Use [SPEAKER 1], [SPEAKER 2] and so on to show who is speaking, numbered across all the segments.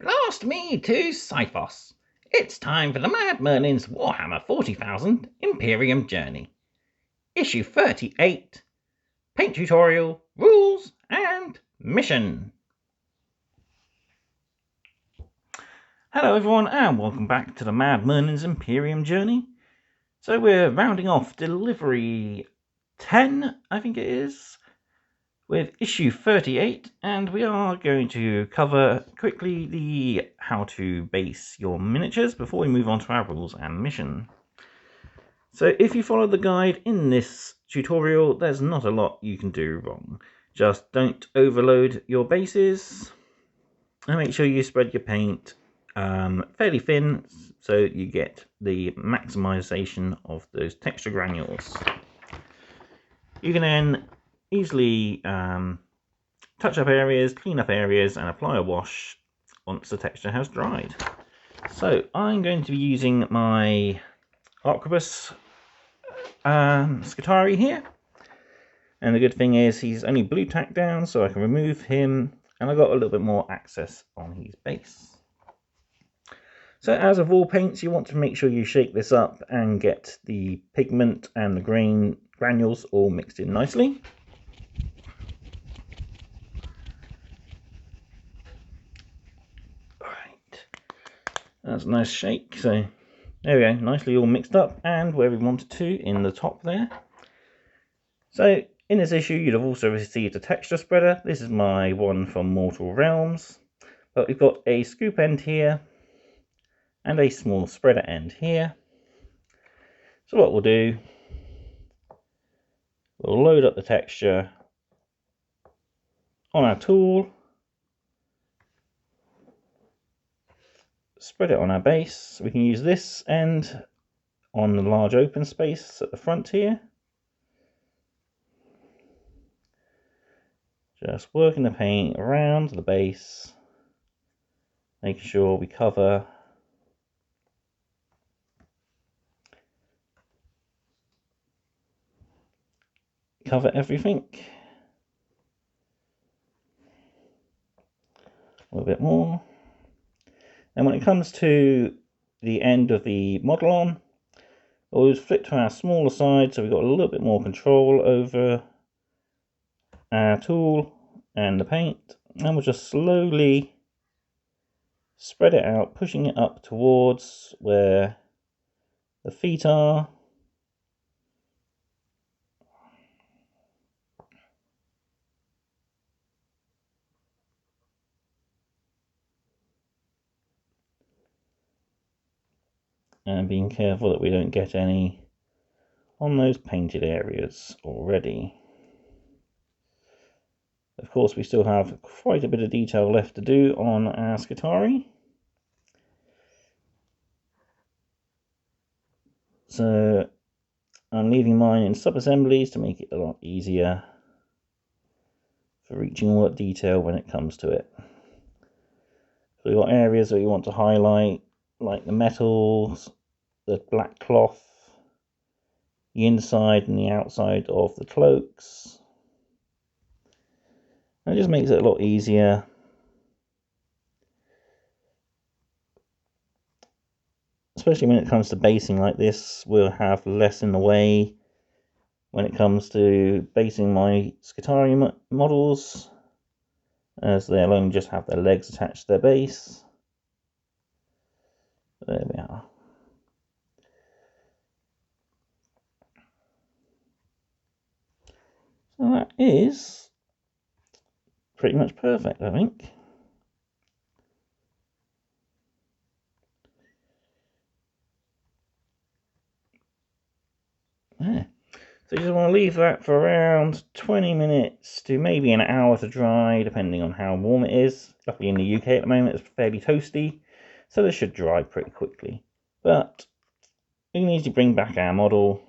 [SPEAKER 1] Blast me to Tsiphos! It's time for the Mad Merlin's Warhammer 40,000 Imperium Journey. Issue 38, Paint Tutorial, Rules and Mission. Hello everyone and welcome back to the Mad Merlin's Imperium Journey. So we're rounding off delivery 10, I think it is, with issue 38, and we are going to cover quickly the how to base your miniatures before we move on to our rules and mission. So if you follow the guide in this tutorial, there's not a lot you can do wrong. Just don't overload your bases and make sure you spread your paint fairly thin so you get the maximization of those texture granules. You can then easily touch up areas, clean up areas and apply a wash once the texture has dried. So I'm going to be using my Arquebus Skitarii here, and the good thing is he's only blue tacked down, so I can remove him and I got a little bit more access on his base. So as of all paints, you want to make sure you shake this up and get the pigment and the granules all mixed in nicely. Right, that's a nice shake. So there we go, nicely all mixed up and where we wanted to in the top there. So in this issue, you'd have also received a texture spreader. This is my one from Mortal Realms, but we've got a scoop end here and a small spreader end here. So what we'll do, we'll load up the texture on our tool, spread it on our base. We can use this end on the large open space at the front here. Just working the paint around the base, making sure we cover everything. A little bit more. And when it comes to the end of the model on, we'll just flip to our smaller side so we've got a little bit more control over our tool and the paint, and we'll just slowly spread it out, pushing it up towards where the feet are. And being careful that we don't get any on those painted areas already. Of course, we still have quite a bit of detail left to do on our Skitarii. So I'm leaving mine in sub-assemblies to make it a lot easier for reaching all that detail when it comes to it. So we've got areas that we want to highlight, like the metals, the black cloth, the inside and the outside of the cloaks. And it just makes it a lot easier. Especially when it comes to basing like this, we'll have less in the way when it comes to basing my Skitarii models, as they'll only just have their legs attached to their base. There we are. So that is pretty much perfect, I think. Yeah. So you just want to leave that for around 20 minutes to maybe an hour to dry, depending on how warm it is. Luckily in the UK at the moment it's fairly toasty, so this should dry pretty quickly. But we need to bring back our model,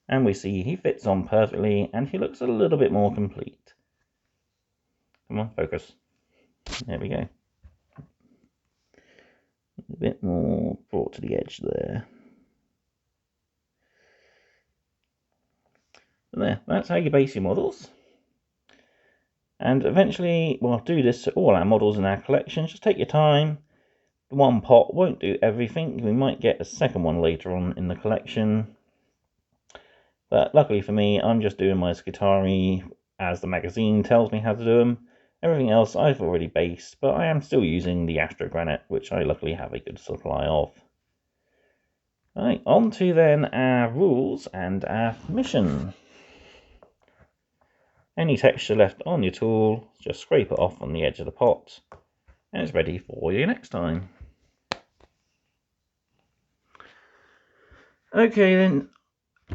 [SPEAKER 1] and we see he fits on perfectly and he looks a little bit more complete. Come on, focus. There we go. A bit more brought to the edge there. And there, that's how you base your models. And eventually we'll do this to all our models in our collection. Just take your time. One pot won't do everything. We might get a second one later on in the collection. But luckily for me, I'm just doing my Skitarii as the magazine tells me how to do them. Everything else I've already based, but I am still using the Astro Granite, which I luckily have a good supply of. Right, on to then our rules and our mission. Any texture left on your tool, just scrape it off on the edge of the pot, and it's ready for you next time. Okay then,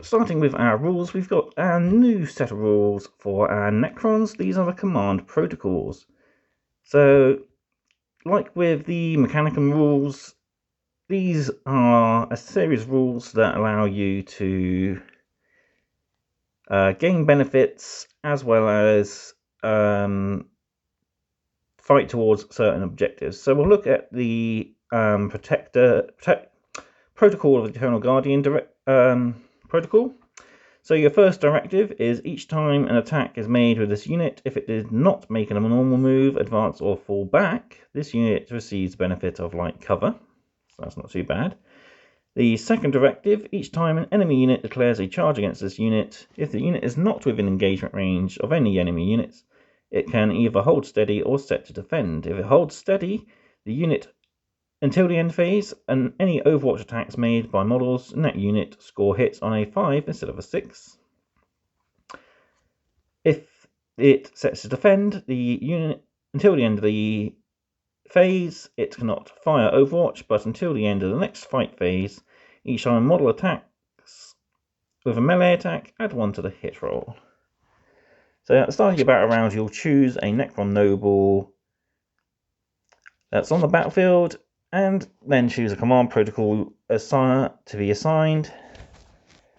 [SPEAKER 1] starting with our rules, we've got our new set of rules for our Necrons. These are the command protocols. So, like with the Mechanicum rules, these are a series of rules that allow you to gain benefits as well as fight towards certain objectives. So we'll look at the Protocol of the Eternal Guardian protocol. So your first directive is each time an attack is made with this unit, if it did not make a normal move, advance or fall back, this unit receives the benefit of light cover. So that's not too bad. The second directive, each time an enemy unit declares a charge against this unit, if the unit is not within engagement range of any enemy units, it can either hold steady or set to defend. If it holds steady, the unit until the end phase, and any Overwatch attacks made by models in that unit score hits on a 5 instead of a 6. If it sets to defend, the unit until the end of the phase, it cannot fire Overwatch, but until the end of the next fight phase, each time a model attacks with a melee attack, add 1 to the hit roll. So at the start of your battle round, you'll choose a Necron Noble that's on the battlefield, and then choose a command protocol to be assigned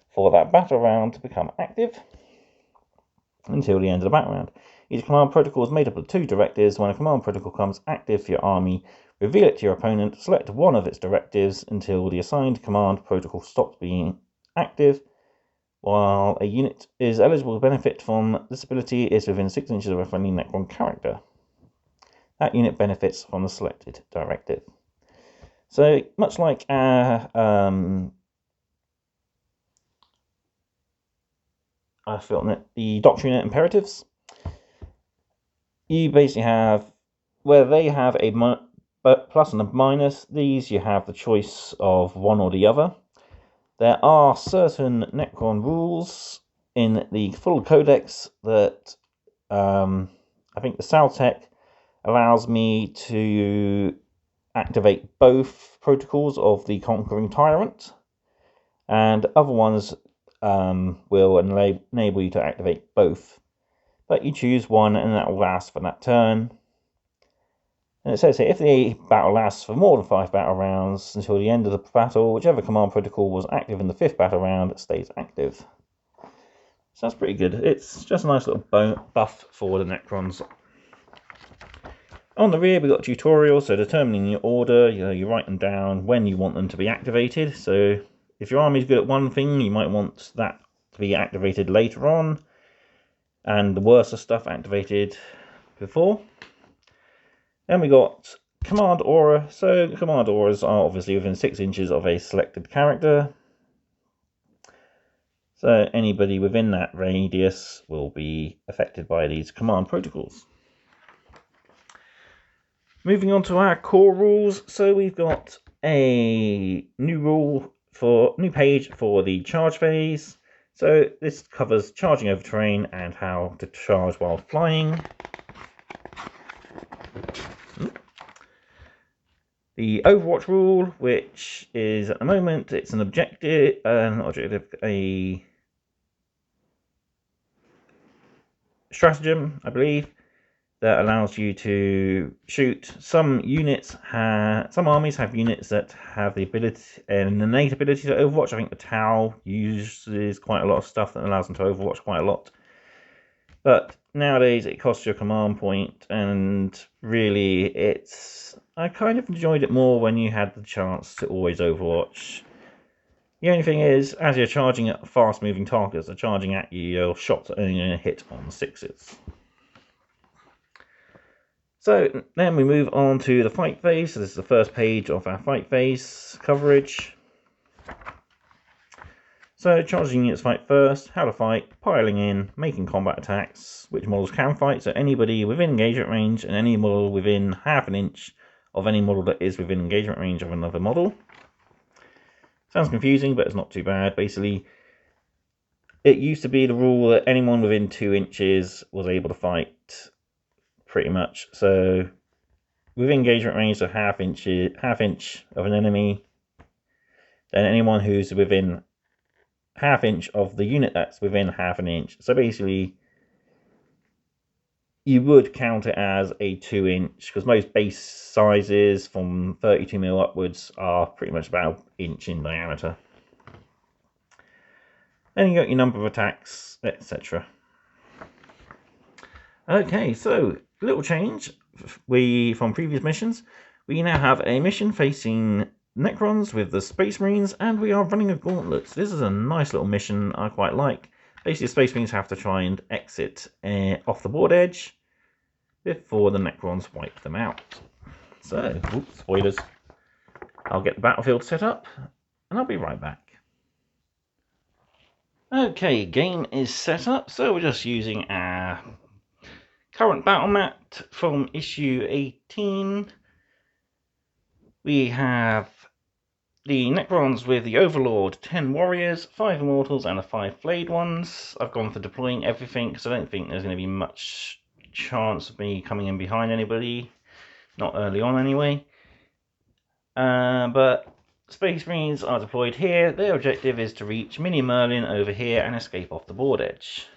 [SPEAKER 1] for that battle round to become active until the end of the battle round. Each command protocol is made up of 2 directives. When a command protocol becomes active for your army, reveal it to your opponent, select one of its directives until the assigned command protocol stops being active. While a unit is eligible to benefit from this ability is within 6 inches of a friendly Necron character. That unit benefits from the selected directive. So, much like our the Doctrine imperatives, you basically have, where they have a plus and a minus, these you have the choice of one or the other. There are certain Necron rules in the full codex that I think the Saltec allows me to activate both protocols of the Conquering Tyrant, and other ones will enable you to activate both. But you choose one and that will last for that turn. And it says here, if the battle lasts for more than 5 battle rounds until the end of the battle, whichever command protocol was active in the 5th battle round stays active. So that's pretty good. It's just a nice little buff for the Necrons. On the rear, we've got a tutorial, so determining your order, you write them down when you want them to be activated. So if your army's good at one thing, you might want that to be activated later on, and the worse stuff activated before. Then we got command aura. So command auras are obviously within 6 inches of a selected character. So anybody within that radius will be affected by these command protocols. Moving on to our core rules, so we've got a new page for the charge phase. So this covers charging over terrain and how to charge while flying. The Overwatch rule, which is at the moment, it's an objective, a stratagem, I believe, that allows you to shoot. Some armies have units that have the ability, an innate ability to Overwatch. I think the Tau uses quite a lot of stuff that allows them to Overwatch quite a lot. But nowadays it costs you a command point, and really I kind of enjoyed it more when you had the chance to always Overwatch. The only thing is, as you're charging at fast moving targets, they're charging at you, your shots are only going to hit on 6s. So then we move on to the fight phase. So this is the first page of our fight phase coverage. So charging units fight first, how to fight, piling in, making combat attacks, which models can fight, so anybody within engagement range and any model within half an inch of any model that is within engagement range of another model. Sounds confusing, but it's not too bad. Basically, it used to be the rule that anyone within 2 inches was able to fight, pretty much. So within engagement range of half inch of an enemy, then anyone who's within half inch of the unit that's within half an inch. So basically, you would count it as a 2 inch, because most base sizes from 32mm upwards are pretty much about an inch in diameter. Then you got your number of attacks, etc. Okay, so little change from previous missions. We now have a mission facing Necrons with the Space Marines, and we are running a gauntlet. So this is a nice little mission I quite like. Basically, the Space Marines have to try and exit off the board edge before the Necrons wipe them out. So, oops, spoilers. I'll get the battlefield set up, and I'll be right back. Okay, game is set up, so we're just using our current battle mat from issue 18. We have the Necrons with the Overlord, 10 warriors, 5 immortals, and the 5 flayed ones. I've gone for deploying everything because I don't think there's going to be much chance of me coming in behind anybody. Not early on, anyway. But Space Marines are deployed here. Their objective is to reach Mini Merlin over here and escape off the board edge.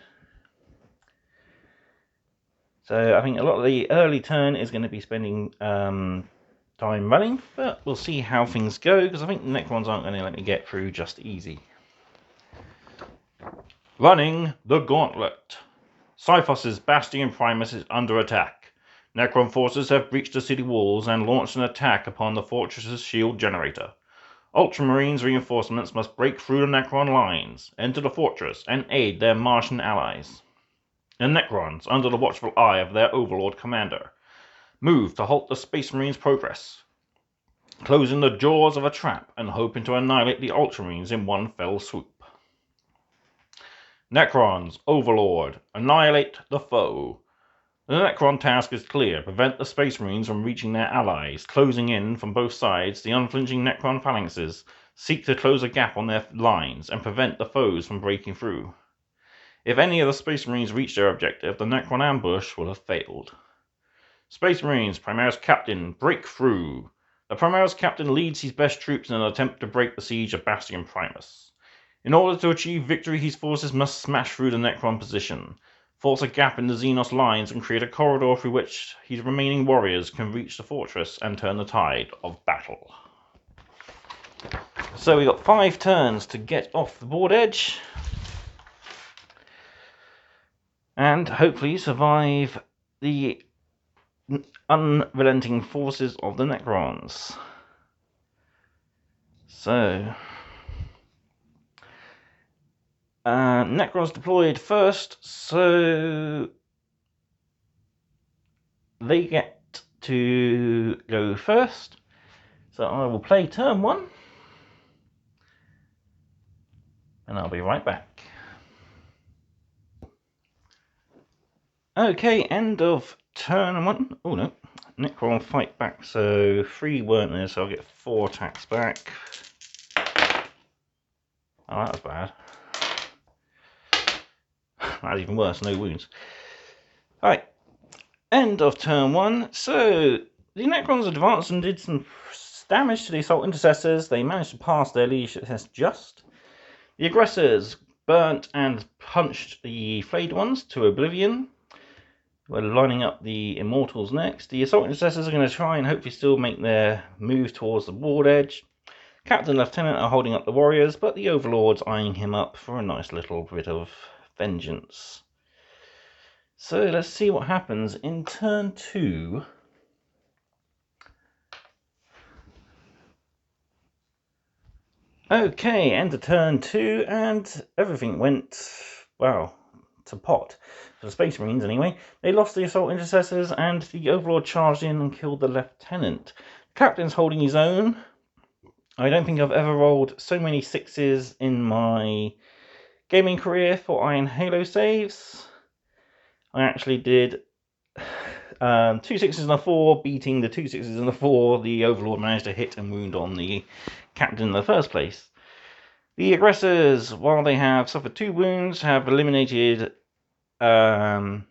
[SPEAKER 1] So I think a lot of the early turn is going to be spending time running, but we'll see how things go, because I think the Necrons aren't going to let me get through just easy. Running the gauntlet. Tsiphos' Bastion Primus is under attack. Necron forces have breached the city walls and launched an attack upon the fortress's shield generator. Ultramarines reinforcements must break through the Necron lines, enter the fortress, and aid their Martian allies. The Necrons, under the watchful eye of their Overlord commander, move to halt the Space Marines' progress, closing the jaws of a trap and hoping to annihilate the Ultramarines in one fell swoop. Necrons, Overlord, annihilate the foe. The Necron task is clear: prevent the Space Marines from reaching their allies. Closing in from both sides, the unflinching Necron phalanxes seek to close a gap on their lines and prevent the foes from breaking through. If any of the Space Marines reach their objective, the Necron ambush will have failed. Space Marines, Primaris Captain, break through. The Primaris Captain leads his best troops in an attempt to break the siege of Bastion Primus. In order to achieve victory, his forces must smash through the Necron position, force a gap in the Xenos lines, and create a corridor through which his remaining warriors can reach the fortress and turn the tide of battle. So we got 5 turns to get off the board edge and hopefully survive the unrelenting forces of the Necrons. So Necrons deployed first, so they get to go first. So I will play turn 1, and I'll be right back. Okay, end of turn 1. Oh no, Necron fight back, so 3 weren't there, so I'll get 4 attacks back. Oh, that was bad. That's even worse, no wounds. Right, end of turn 1. So the Necrons advanced and did some damage to the Assault Intercessors. They managed to pass their leadership test just. The aggressors burnt and punched the flayed ones to oblivion. We're lining up the Immortals next. The Assault Intercessors are going to try and hopefully still make their move towards the board edge. Captain and Lieutenant are holding up the warriors, but the Overlord's eyeing him up for a nice little bit of vengeance. So let's see what happens in turn 2. Okay, end of turn 2, and everything went, well, to pot. For the Space Marines, anyway. They lost the assault intercessors, and the Overlord charged in and killed the lieutenant. The captain's holding his own. I don't think I've ever rolled so many 6s in my gaming career for Iron Halo saves. I actually did 2 6s and a 4, beating the 2 6s and a 4 the Overlord managed to hit and wound on the captain in the first place. The aggressors, while they have suffered 2 wounds, have eliminated 3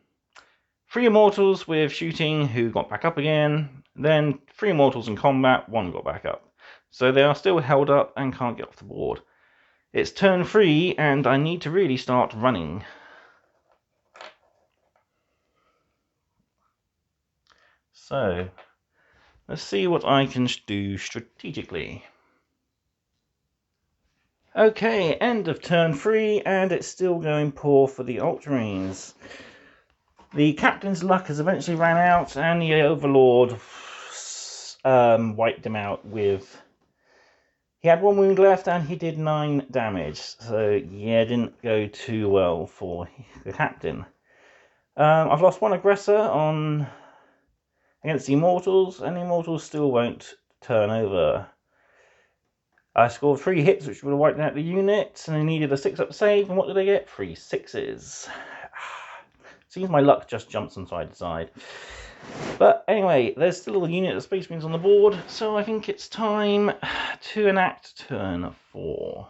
[SPEAKER 1] immortals with shooting who got back up again, then 3 immortals in combat, 1 got back up. So they are still held up and can't get off the board. It's turn 3 and I need to really start running. So, let's see what I can do strategically. Okay, end of turn 3, and it's still going poor for the Ultramarines. The captain's luck has eventually ran out, and the Overlord wiped him out with... He had 1 wound left, and he did 9 damage. So, yeah, it didn't go too well for the captain. I've lost 1 aggressor against the Immortals, and the Immortals still won't turn over. I scored 3 hits, which would have wiped out the unit, and I needed a 6-up save, and what did I get? 3 6s. Seems my luck just jumps from side to side. But anyway, there's still a unit of Space Marines on the board, so I think it's time to enact turn 4.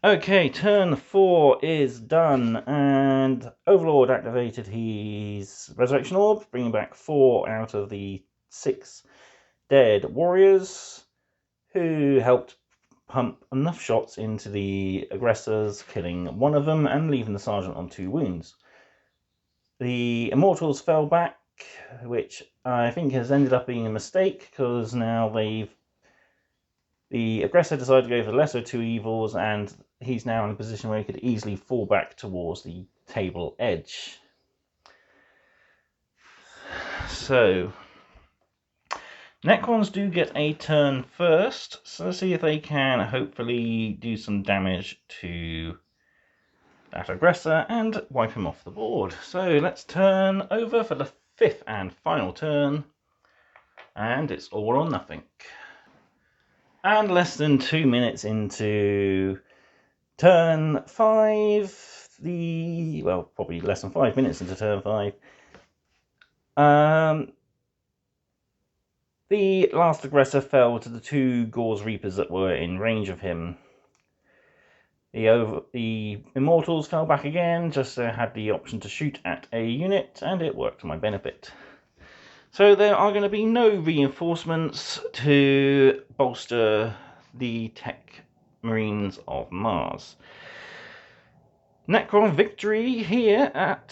[SPEAKER 1] Okay, turn 4 is done, and Overlord activated his Resurrection Orb, bringing back 4 out of the 6 dead warriors, who helped pump enough shots into the aggressors, killing 1 of them and leaving the sergeant on 2 wounds. The Immortals fell back, which I think has ended up being a mistake, because now the aggressor decided to go for the lesser 2 evils, and he's now in a position where he could easily fall back towards the table edge. So, Necrons do get a turn first, so let's see if they can hopefully do some damage to that aggressor and wipe him off the board. So let's turn over for the 5th and final turn, and it's all or nothing. And less than 2 minutes into turn 5, well, probably less than 5 minutes into turn 5, the last aggressor fell to the 2 Gauze Reapers that were in range of him. The Immortals fell back again, just had the option to shoot at a unit, and it worked to my benefit. So there are going to be no reinforcements to bolster the Tech Marines of Mars. Necron victory here at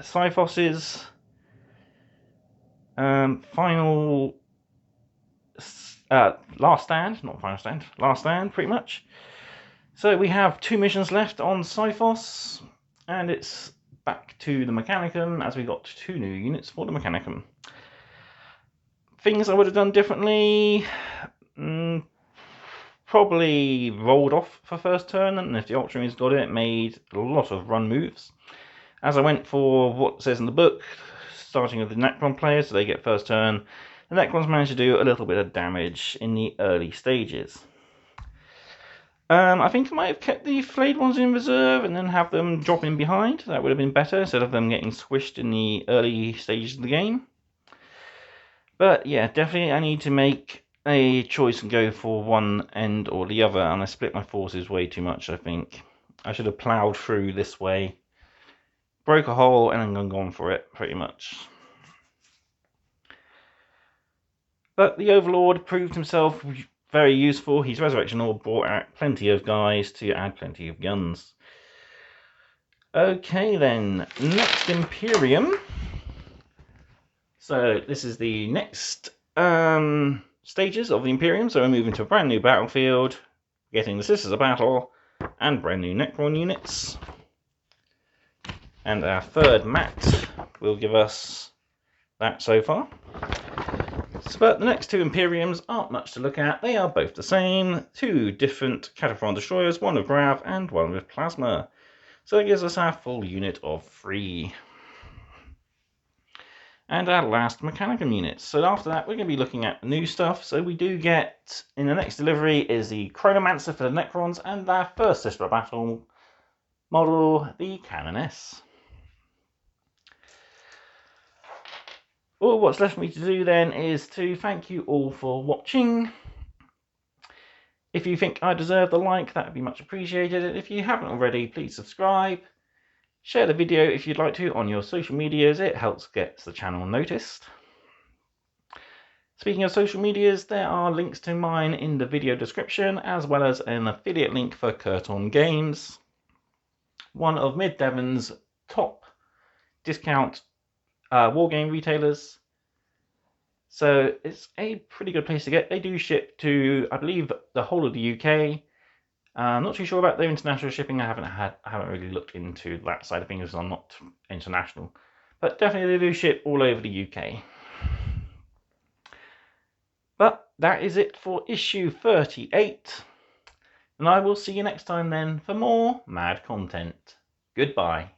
[SPEAKER 1] Tsiphos's final... last stand, not final stand, last stand pretty much. So we have 2 missions left on Tsiphos, and it's back to the Mechanicum, as we got 2 new units for the Mechanicum. Things I would have done differently, probably rolled off for first turn, and if the Ultramarines got it, made a lot of run moves. As I went for what says in the book, starting with the Necron players, so they get first turn, the Necrons managed to do a little bit of damage in the early stages. I think I might have kept the flayed ones in reserve and then have them drop in behind. That would have been better, instead of them getting squished in the early stages of the game. But yeah, definitely I need to make a choice and go for one end or the other, and I split my forces way too much, I think. I should have ploughed through this way, broke a hole, and then gone for it, pretty much. But the Overlord proved himself very useful. His Resurrection Orb brought out plenty of guys to add plenty of guns. Okay then, next Imperium. So this is the next stages of the Imperium. So we're moving to a brand new battlefield, getting the Sisters of Battle, and brand new Necron units. And our third mat will give us that so far. But the next two Imperiums aren't much to look at. They are both the same. Two different Cataphrone destroyers, one with grav and one with plasma. So that gives us our full unit of 3. And our last Mechanicum units. So after that, we're going to be looking at new stuff. So we do get, in the next delivery, is the Chronomancer for the Necrons, and our first Sister of Battle model, the Canoness. All what's left for me to do then is to thank you all for watching. If you think I deserve the like, that would be much appreciated. And if you haven't already, please subscribe. Share the video if you'd like to on your social medias. It helps get the channel noticed. Speaking of social medias, there are links to mine in the video description, as well as an affiliate link for Curton Games, one of Mid Devon's top discount wargame retailers. So it's a pretty good place to get. They do ship to, I believe, the whole of the UK. I'm not too sure about their international shipping. I haven't really looked into that side of things, because I'm not international. But definitely they do ship all over the UK. But that is it for issue 38. And I will see you next time then for more mad content. Goodbye.